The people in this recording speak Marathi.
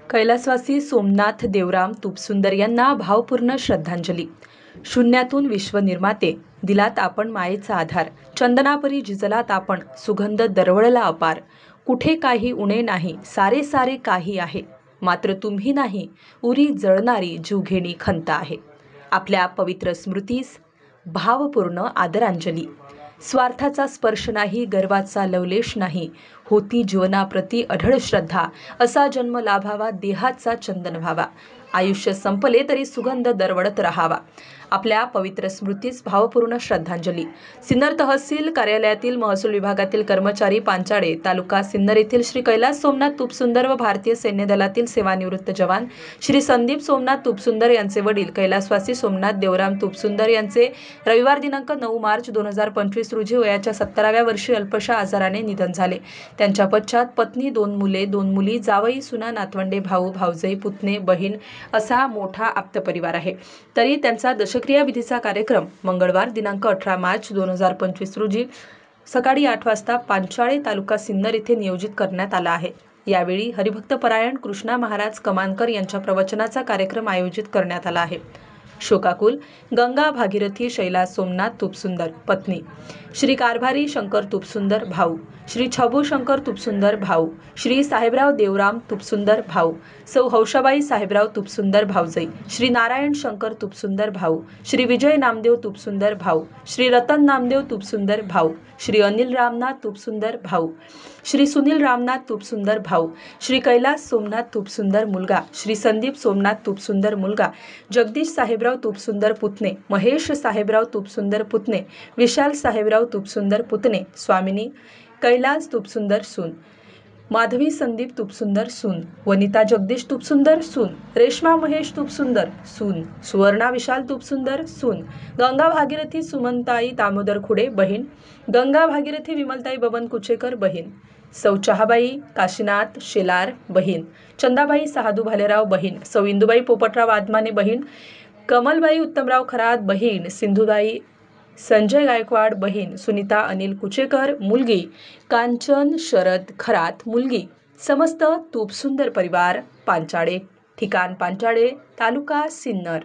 कैलासवासी सोमनाथ देवराम तुपसुंदर यांना भावपूर्ण श्रद्धांजली। शून्यातून विश्वनिर्माते, दिलात आपण मायेचा आधार। चंदनापरी झिजलात आपण, सुगंध दरवळला अपार। कुठे काही उणे नाही, सारे सारे काही आहे, मात्र तुम्ही नाही, उरी जळणारी जीवघेणी खंत आहे। आपल्या पवित्र स्मृतीस भावपूर्ण आदरांजली। स्वार्थाचा स्पर्श नाही, गर्वाचा लवलेश नाही, होती जीवनाप्रती अढळ श्रद्धा। असा जन्म लाभावा, देहाचा चंदन व्हावा, आयुष्य संपले तरी सुगंध दरवळत राहावा। आपल्या पवित्र स्मृतीस भावपूर्ण श्रद्धांजली। सिन्नर तहसील कार्यालयातील महसूल विभागातील कर्मचारी पांचाळे, तालुका सिन्नर येथील श्री कैलास सोमनाथ तुपसुंदर व भारतीय सैन्य दलातील सेवानिवृत्त जवान श्री संदीप सोमनाथ तुपसुंदर यांचे वडील कैलासवासी सोमनाथ देवराम तुपसुंदर यांचे रविवार दिनांक 9 मार्च 2025 रोजी वयाच्या 70व्या वर्षी अल्पशा आजाराने निधन झाले। त्यांच्या पश्चात पत्नी, 2 मुले, 2 मुली, जावई, सुना, नातवंडे, भाऊ, भावजई, पुतणे, बहीण असा मोठा आप्त परिवार आहे। तरी त्यांचा दशक्रिया विधीचा कार्यक्रम मंगळवार दिनांक 18 मार्च 2025 रोजी सकाळी 8 वाजता पांचाळे, तालुका सिन्नर येथे नियोजित करण्यात आला आहे। यावेळी हरिभक्तपरायण कृष्णा महाराज कमानकर यांच्या प्रवचनाचा कार्यक्रम आयोजित करण्यात आला आहे। शोकाकुल गंगा भागीरथी शैलास सोमनाथ तुपसुंदर, पत्नी श्री कारभारी शंकर तुपसुंदर, भाऊ श्री छबू शंकर तुपसुंदर, भाऊ श्री साहेबराव देवराम तुपसुंदर, भाऊ सौ हौशाबाई साहेबराव तुपसुंदर, भाऊजई श्री नारायण शंकर तुपसुंदर, भाऊ श्री विजय नामदेव तुपसुंदर, भाऊ श्री रतन नामदेव तुपसुंदर, भाऊ श्री अनिल रामनाथ तुपसुंदर, भाऊ श्री सुनील रामनाथ तुपसुंदर, भाऊ श्री कैलास सोमनाथ तुपसुंदर, मुलगा श्री संदीप सोमनाथ तुपसुंदर, मुलगा जगदीश साहेबराव तुपसुंदर, पुतणे महेश साहेबराव तुपसुंदर, पुतणे विशाल साहेबराव तुपसुंदर, पुतणे स्वामिनी कैलास तुपसुंदर, सून माधवी संदीप तुपसुंदर, सून वनिता जगदीश तुपसुंदर, सून रेश्मा महेश तुपसुंदर, सून सुवर्णा विशाल तुपसुंदर, सून गंगा भागीरथी सुमनताई दामोदर खुडे, बहीण गंगा भागीरथी विमलताई बबन कुचेकर, बहीण सौ चहाबाई काशीनाथ शेलार, बहीण चंदाबाई सहादू भालेराव, बहीण सौ इंदुबाई पोपटराव आदमाने, बहीण कमलबाई उत्तमराव खरात, बहीण सिंधुदाई संजय गायकवाड, बहीण सुनीता अनिल कुचेकर, मुलगी कांचन शरद खरात, मुलगी समस्त तुपसुंदर परिवार, पांचाळे, ठिकाण पांचाळे, तालुका सिन्नर।